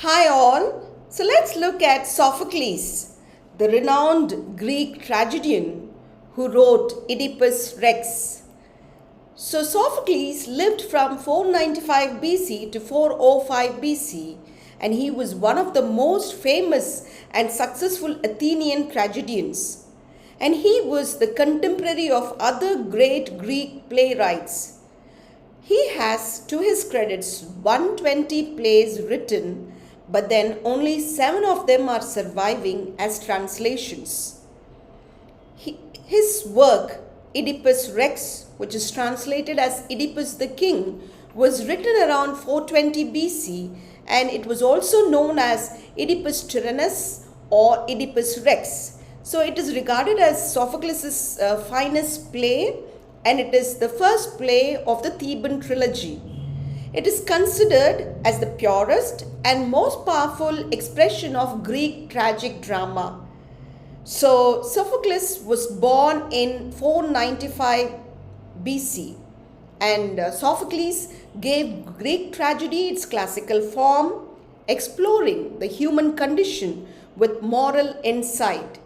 Hi all. So let's look at Sophocles, the renowned Greek tragedian who wrote Oedipus Rex. So Sophocles lived from 495 BC to 405 BC, and he was one of the most famous and successful Athenian tragedians. And he was the contemporary of other great Greek playwrights. He has, to his credits, 120 plays written, but then only 7 of them are surviving as translations. His work, Oedipus Rex, which is translated as Oedipus the King, was written around 420 BC, and it was also known as Oedipus Tyrannus or Oedipus Rex. So it is regarded as Sophocles' finest play, and it is the first play of the Theban trilogy. It is considered as the purest and most powerful expression of Greek tragic drama. So Sophocles was born in 495 BC, and Sophocles gave Greek tragedy its classical form, exploring the human condition with moral insight.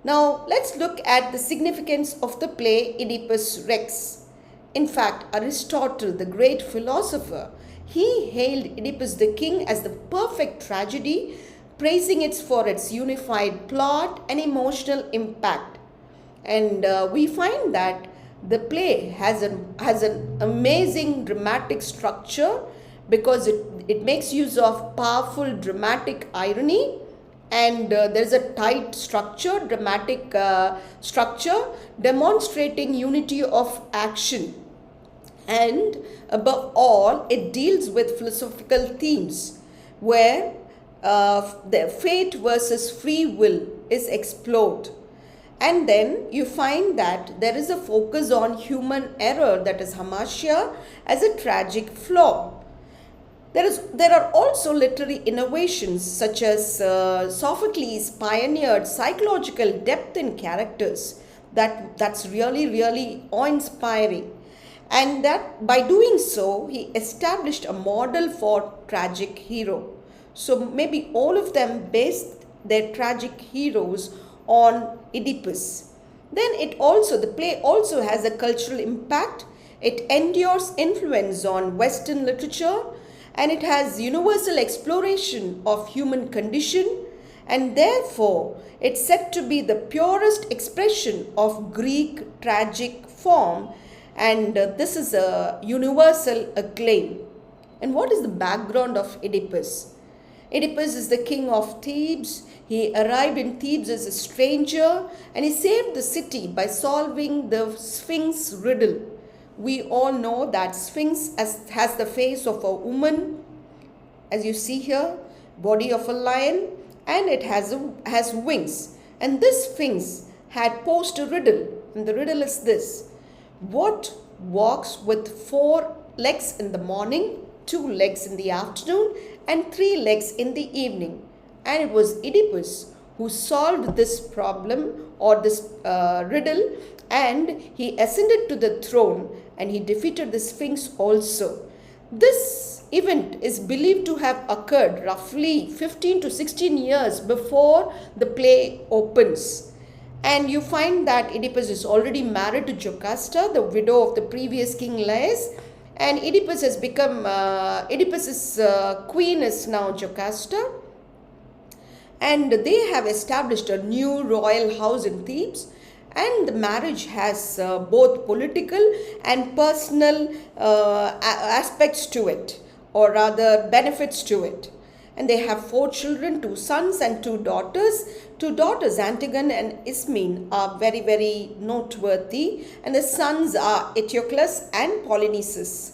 Now let's look at the significance of the play Oedipus Rex. In fact, Aristotle, the great philosopher, he hailed Oedipus the King as the perfect tragedy, praising it for its unified plot and emotional impact. And we find that the play has an amazing dramatic structure because it makes use of powerful dramatic irony, and there's a tight structure, dramatic structure demonstrating unity of action. And above all, it deals with philosophical themes where the fate versus free will is explored. And then you find that there is a focus on human error, that is hamartia, as a tragic flaw. There are also literary innovations such as Sophocles pioneered psychological depth in characters that's really awe-inspiring, and that by doing so he established a model for tragic hero. So maybe all of them based their tragic heroes on Oedipus. Then the play also has a cultural impact. It endures influence on Western literature, and it has universal exploration of human condition, and therefore it's said to be the purest expression of Greek tragic form, and this is a universal acclaim. And what is the background of Oedipus? Oedipus is the king of Thebes. He arrived in Thebes as a stranger, and he saved the city by solving the Sphinx riddle. We all know that Sphinx has the face of a woman, as you see here, body of a lion, and it has wings. And this Sphinx had posed a riddle, and the riddle is this: what walks with 4 legs in the morning, 2 legs in the afternoon, and 3 legs in the evening? And it was Oedipus who solved this problem or this riddle, and he ascended to the throne, and he defeated the Sphinx also. This event is believed to have occurred roughly 15 to 16 years before the play opens. And you find that Oedipus is already married to Jocasta, the widow of the previous king Laius, and Oedipus has become, Oedipus's queen is now Jocasta, and they have established a new royal house in Thebes, and the marriage has both political and personal aspects to it, or rather benefits to it. And they have 4 children, 2 sons and 2 daughters. 2 daughters, Antigone and Ismene, are very noteworthy, and the sons are Eteocles and Polynices.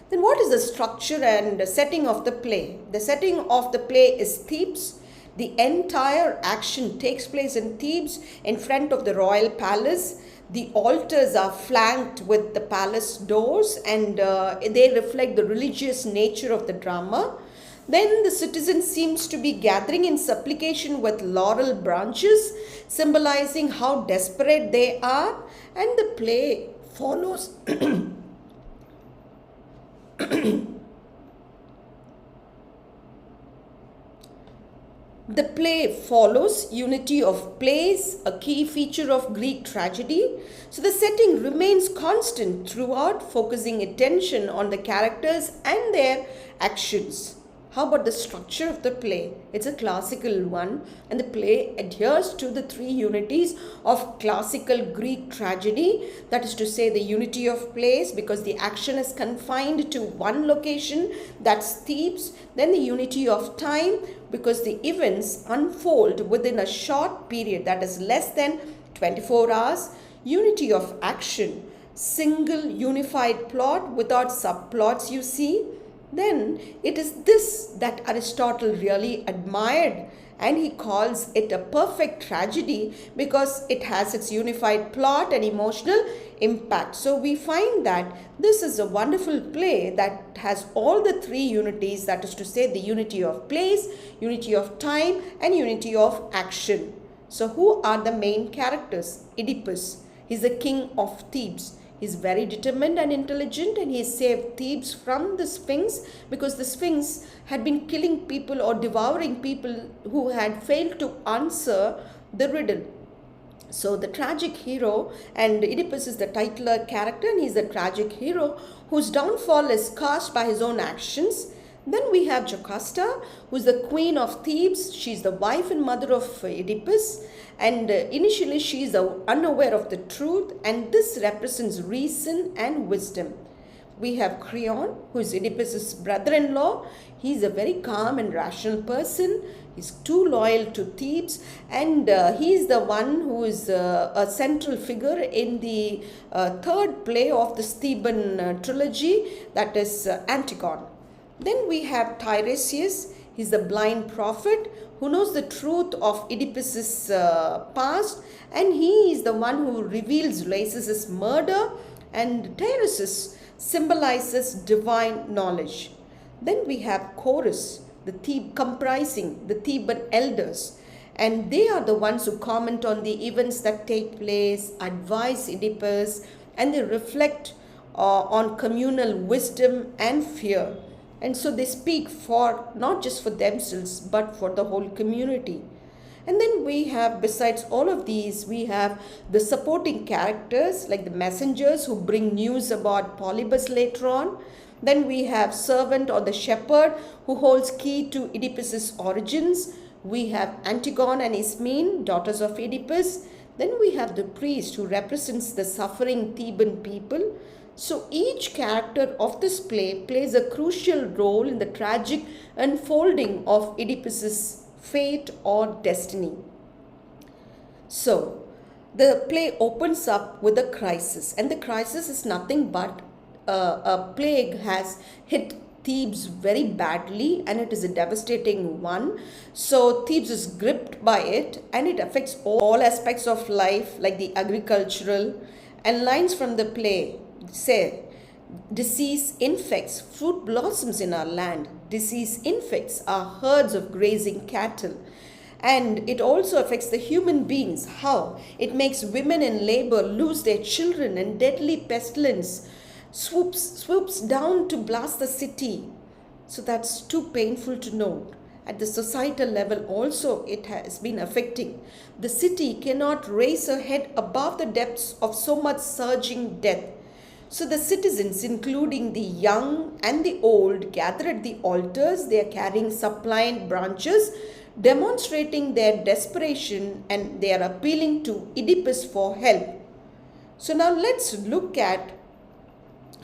Then what is the structure and the setting of the play? The setting of the play is Thebes. The entire action takes place in Thebes in front of the royal palace. The altars are flanked with the palace doors, and they reflect the religious nature of the drama. Then the citizen seems to be gathering in supplication with laurel branches, symbolizing how desperate they are, and the play follows The play follows unity of place, a key feature of Greek tragedy. So the setting remains constant throughout, focusing attention on the characters and their actions. How about the structure of the play? It's a classical one, and the play adheres to the three unities of classical Greek tragedy. That is to say, the unity of place, because the action is confined to one location, that's Thebes. Then the unity of time, because the events unfold within a short period, that is less than 24 hours. Unity of action, single unified plot without subplots, you see. Then it is this that Aristotle really admired, and he calls it a perfect tragedy because it has its unified plot and emotional impact. So we find that this is a wonderful play that has all the three unities, that is to say, the unity of place, unity of time, and unity of action. So who are the main characters? Oedipus. He's the king of Thebes. He's very determined and intelligent, and he saved Thebes from the Sphinx because the Sphinx had been killing people or devouring people who had failed to answer the riddle. So the tragic hero, and Oedipus is the titular character, and he's the tragic hero whose downfall is caused by his own actions. Then we have Jocasta, who's the queen of Thebes. She's the wife and mother of Oedipus. And initially she is unaware of the truth, and this represents reason and wisdom. We have Creon, who is Oedipus' brother-in-law. He's a very calm and rational person. He's too loyal to Thebes, and he's the one who is a central figure in the third play of the Theban trilogy, that is Antigone. Then we have Tiresias. He's the blind prophet who knows the truth of Oedipus' past, and he is the one who reveals Laches' murder, and Tiresias symbolizes divine knowledge. Then we have Chorus, comprising the Theban elders, and they are the ones who comment on the events that take place, advise Oedipus, and they reflect on communal wisdom and fear. And so they speak for not just for themselves, but for the whole community. And then we have, besides all of these, we have the supporting characters like the messengers who bring news about Polybus later on. Then we have servant or the shepherd who holds key to Oedipus' origins. We have Antigone and Ismene, daughters of Oedipus. Then we have the priest who represents the suffering Theban people. So each character of this play plays a crucial role in the tragic unfolding of Oedipus' fate or destiny. So the play opens up with a crisis, and the crisis is nothing but a plague has hit Thebes very badly, and it is a devastating one. So Thebes is gripped by it, and it affects all aspects of life like the agricultural. And lines from the play say, disease infects fruit blossoms in our land. Disease infects our herds of grazing cattle. And it also affects the human beings. How? It makes women in labor lose their children, and deadly pestilence swoops down to blast the city. So that's too painful to note. At the societal level also it has been affecting. The city cannot raise her head above the depths of so much surging death. So the citizens, including the young and the old, gather at the altars. They are carrying suppliant branches, demonstrating their desperation, and they are appealing to Oedipus for help. So now let's look at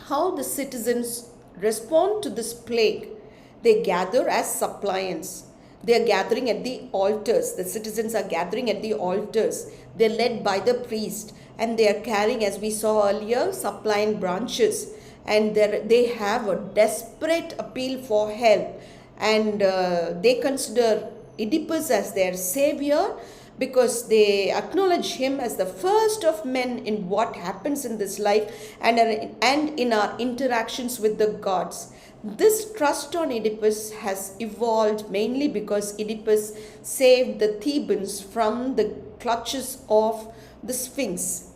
how the citizens respond to this plague. They gather as suppliants. They are gathering at the altars. The citizens are gathering at the altars. They are led by the priest, and they are carrying, as we saw earlier, suppliant branches. And they have a desperate appeal for help. And they consider Oedipus as their savior, because they acknowledge him as the first of men in what happens in this life and in our interactions with the gods. This trust on Oedipus has evolved mainly because Oedipus saved the Thebans from the clutches of the Sphinx.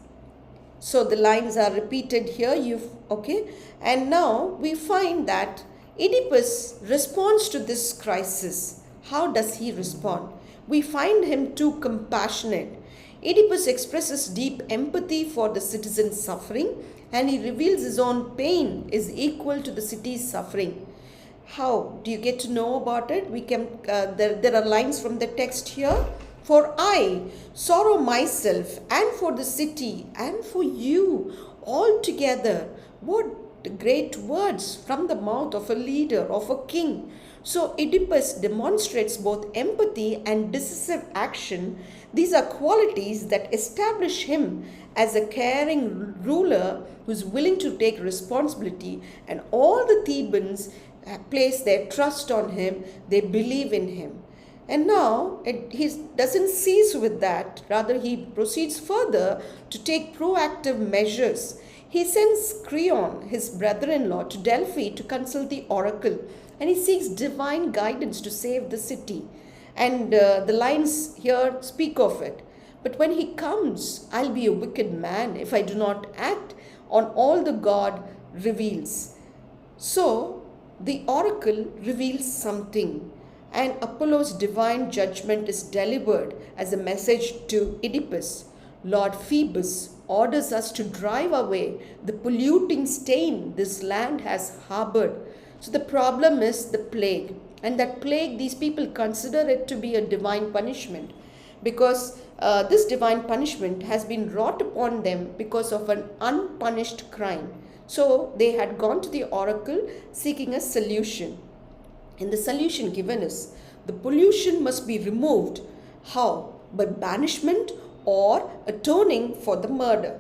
So the lines are repeated here, and now we find that Oedipus responds to this crisis. How does he respond? we find him too compassionate. Oedipus expresses deep empathy for the citizen's suffering, and he reveals his own pain is equal to the city's suffering. How do you get to know about it? There are lines from the text here. For I sorrow myself, and for the city, and for you altogether. What great words from the mouth of a leader, of a king. So Oedipus demonstrates both empathy and decisive action. These are qualities that establish him as a caring ruler who's willing to take responsibility, and all the Thebans place their trust on him, they believe in him. And now he doesn't cease with that, rather he proceeds further to take proactive measures. He sends Creon, his brother-in-law, to Delphi to consult the oracle, and he seeks divine guidance to save the city. And the lines here speak of it. But when he comes, I'll be a wicked man if I do not act on all the God reveals. So the oracle reveals something, and Apollo's divine judgment is delivered as a message to Oedipus. Lord Phoebus orders us to drive away the polluting stain this land has harbored. So the problem is the plague. And that plague, these people consider it to be a divine punishment, because this divine punishment has been wrought upon them because of an unpunished crime. So they had gone to the oracle seeking a solution. And the solution given is the pollution must be removed. How? By banishment or atoning for the murder.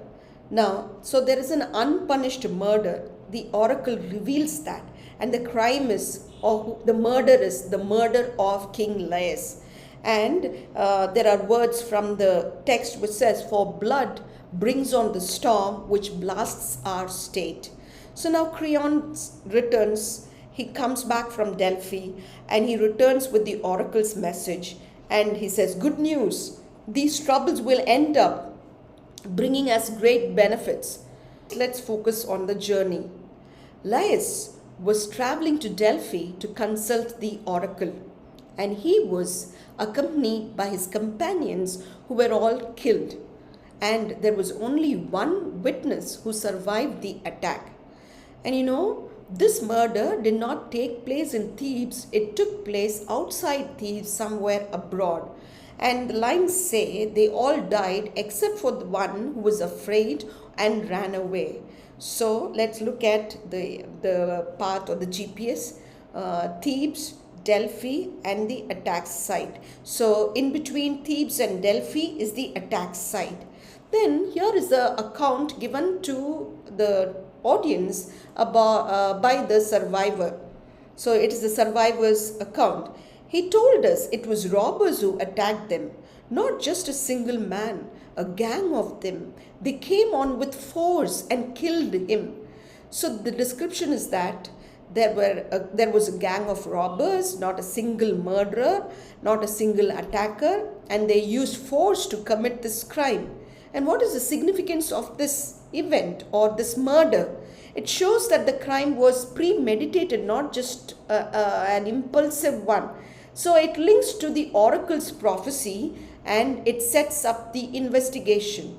Now, so there is an unpunished murder. The oracle reveals that. And the crime is, or the murder is, the murder of King Laius. And there are words from the text which says, for blood brings on the storm which blasts our state. So now Creon returns. He comes back from Delphi and he returns with the oracle's message. And he says, good news, these troubles will end up bringing us great benefits. Let's focus on the journey. Laius was traveling to Delphi to consult the oracle, and he was accompanied by his companions who were all killed, and there was only one witness who survived the attack. And you know, this murder did not take place in Thebes, it took place outside Thebes, somewhere abroad. And the lines say they all died except for the one who was afraid and ran away. So let's look at the path or the GPS. Thebes, Delphi, and the attack site. So in between Thebes and Delphi is the attack site. Then here is the account given to the audience about, by the survivor. So it is the survivor's account. He told us it was robbers who attacked them, not just a single man, a gang of them. They came on with force and killed him. So the description is that there was a gang of robbers, not a single murderer, not a single attacker, and they used force to commit this crime. And what is the significance of this event or this murder? It shows that the crime was premeditated, not just an impulsive one. So it links to the oracle's prophecy and it sets up the investigation.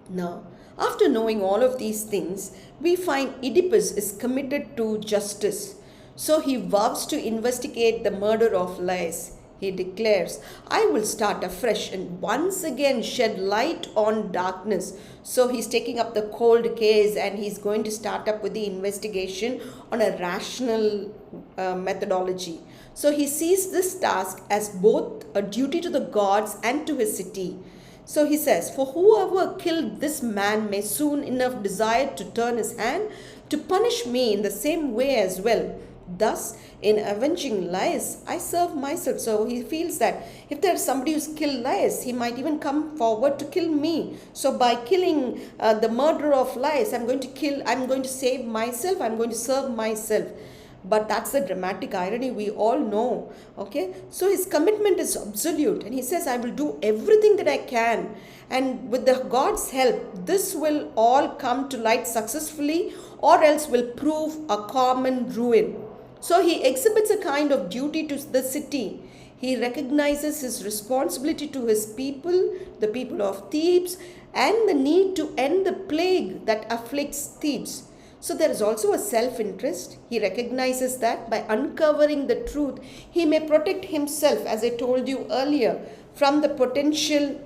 Now, after knowing all of these things, we find Oedipus is committed to justice. So he vows to investigate the murder of Laius. He declares, I will start afresh and once again shed light on darkness. So he's taking up the cold case and he's going to start up with the investigation on a rational methodology. So he sees this task as both a duty to the gods and to his city. So he says, for whoever killed this man may soon enough desire to turn his hand to punish me in the same way as well. Thus, in avenging Laius, I serve myself. So he feels that if there is somebody who's killed Laius, he might even come forward to kill me. So by killing the murderer of Laius, I'm going to save myself, I'm going to serve myself. But that's the dramatic irony we all know. Okay, so his commitment is absolute, and he says, I will do everything that I can, and with the God's help, this will all come to light successfully, or else will prove a common ruin. So he exhibits a kind of duty to the city. He recognizes his responsibility to his people, the people of Thebes, and the need to end the plague that afflicts Thebes. So there is also a self-interest. He recognizes that by uncovering the truth, he may protect himself, as I told you earlier, from the potential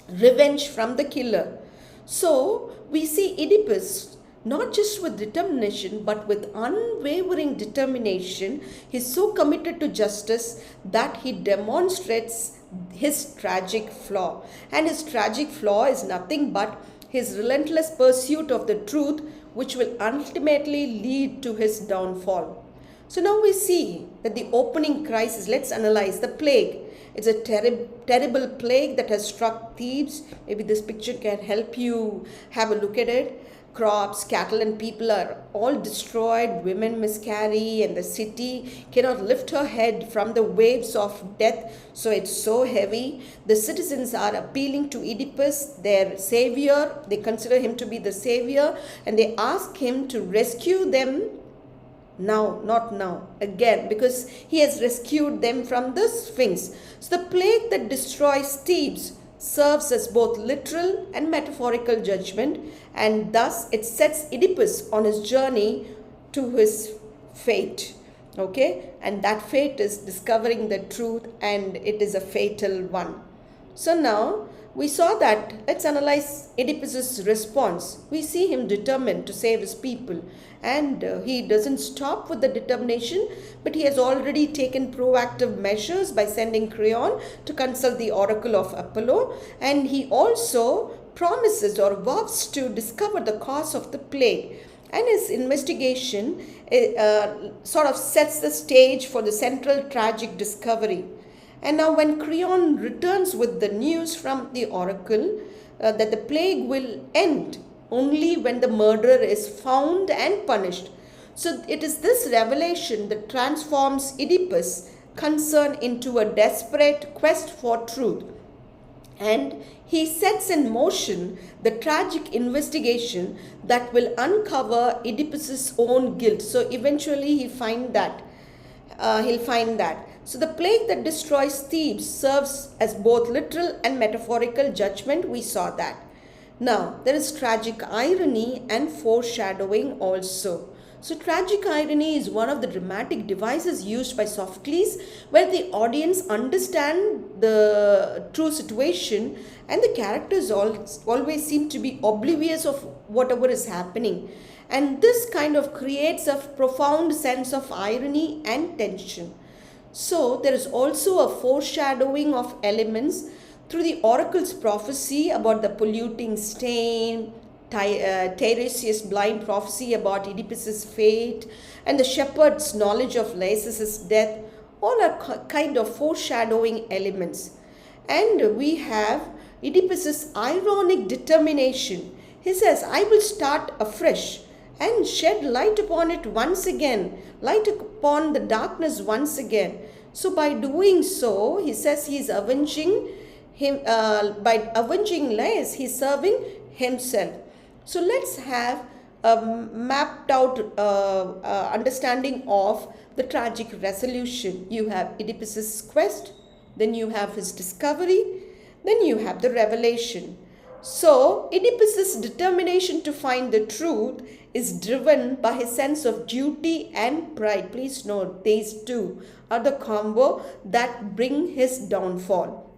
revenge from the killer. So we see Oedipus not just with determination but with unwavering determination. He's so committed to justice that he demonstrates his tragic flaw. And his tragic flaw is nothing but his relentless pursuit of the truth, which will ultimately lead to his downfall. So now we see that the opening crisis, let's analyze the plague. It's a terrible plague that has struck Thebes. Maybe this picture can help you have a look at it. Crops, cattle, and people are all destroyed. Women miscarry, and the city cannot lift her head from the waves of death. So it's so heavy. The citizens are appealing to Oedipus, their savior. They consider him to be the savior, and they ask him to rescue them now, not now, again, because he has rescued them from the Sphinx. So the plague that destroys Thebes serves as both literal and metaphorical judgment, and thus it sets Oedipus on his journey to his fate. Okay, and that fate is discovering the truth, and it is a fatal one. So now we saw that. Let's analyze Oedipus's response. We see him determined to save his people, and he doesn't stop with the determination, but he has already taken proactive measures by sending Creon to consult the oracle of Apollo, and he also promises or vows to discover the cause of the plague. And his investigation sort of sets the stage for the central tragic discovery. And now when Creon returns with the news from the oracle that the plague will end only when the murderer is found and punished. So it is this revelation that transforms Oedipus' concern into a desperate quest for truth. And he sets in motion the tragic investigation that will uncover Oedipus's own guilt. So eventually he'll find that. So the plague that destroys Thebes serves as both literal and metaphorical judgment. We saw that. Now, there is tragic irony and foreshadowing also. So tragic irony is one of the dramatic devices used by Sophocles, where the audience understand the true situation and the characters always seem to be oblivious of whatever is happening. And this kind of creates a profound sense of irony and tension. So there is also a foreshadowing of elements through the oracle's prophecy about the polluting stain, Tiresias' blind prophecy about Oedipus's fate, and the shepherd's knowledge of Laius' death. All are kind of foreshadowing elements. And we have Oedipus's ironic determination. He says, I will start afresh and shed light upon it once again, light upon the darkness once again. So by doing so, he says he is avenging him, by avenging Laius, he is serving himself. So let's have a mapped out understanding of the tragic resolution. You have Oedipus's quest, then you have his discovery, then you have the revelation. So Oedipus's determination to find the truth is driven by his sense of duty and pride. Please note, these two are the combo that bring his downfall.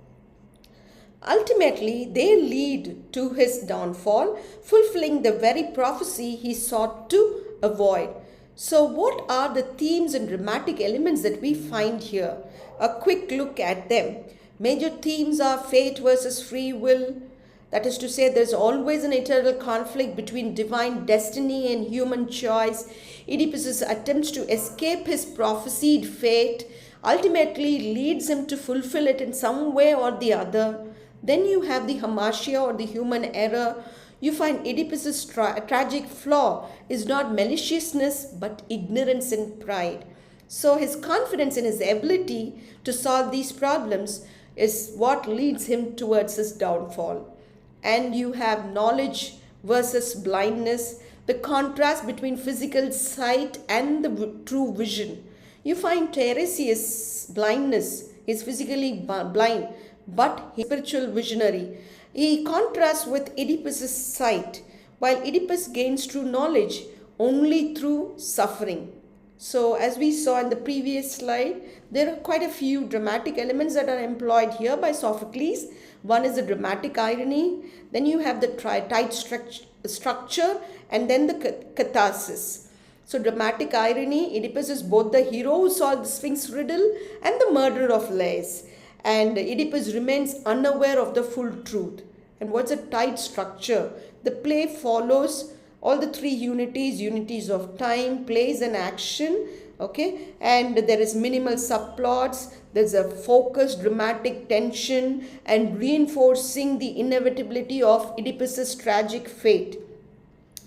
Ultimately, they lead to his downfall, fulfilling the very prophecy he sought to avoid. So what are the themes and dramatic elements that we find here? A quick look at them. Major themes are fate versus free will. That is to say, there's always an eternal conflict between divine destiny and human choice. Oedipus's attempts to escape his prophesied fate ultimately leads him to fulfill it in some way or the other. Then you have the hamartia or the human error. You find Oedipus's tragic flaw is not maliciousness but ignorance and pride. So his confidence in his ability to solve these problems is what leads him towards his downfall. And you have knowledge versus blindness, the contrast between physical sight and the true vision. You find Tiresias' blindness He's physically blind, but he's spiritual visionary. He contrasts with Oedipus's sight, while Oedipus gains true knowledge only through suffering. So, as we saw in the previous slide, there are quite a few dramatic elements that are employed here by Sophocles. One is the dramatic irony, then you have the tight structure, and then the catharsis. So, dramatic irony, Oedipus is both the hero who solved the Sphinx riddle and the murderer of Lais. And Oedipus remains unaware of the full truth. And what's a tight structure? The play follows all the three unities of time, place and action, okay, and there is minimal subplots, there's a focused dramatic tension and reinforcing the inevitability of Oedipus's tragic fate.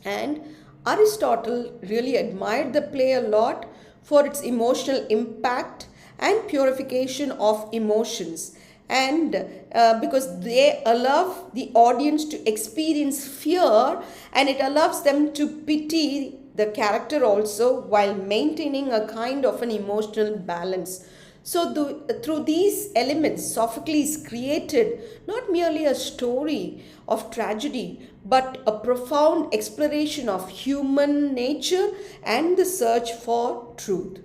And Aristotle really admired the play a lot for its emotional impact and purification of emotions, and because they allow the audience to experience fear, and it allows them to pity the character also while maintaining a kind of an emotional balance. So through these elements, Sophocles created not merely a story of tragedy, but a profound exploration of human nature and the search for truth.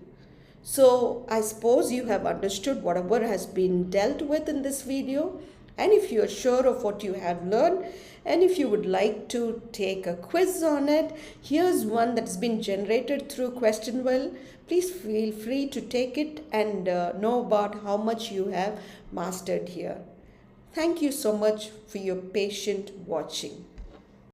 So I suppose you have understood whatever has been dealt with in this video, and if you are sure of what you have learned, and if you would like to take a quiz on it, here's one that's been generated through Questionwell. Please feel free to take it and know about how much you have mastered here. Thank you so much for your patient watching.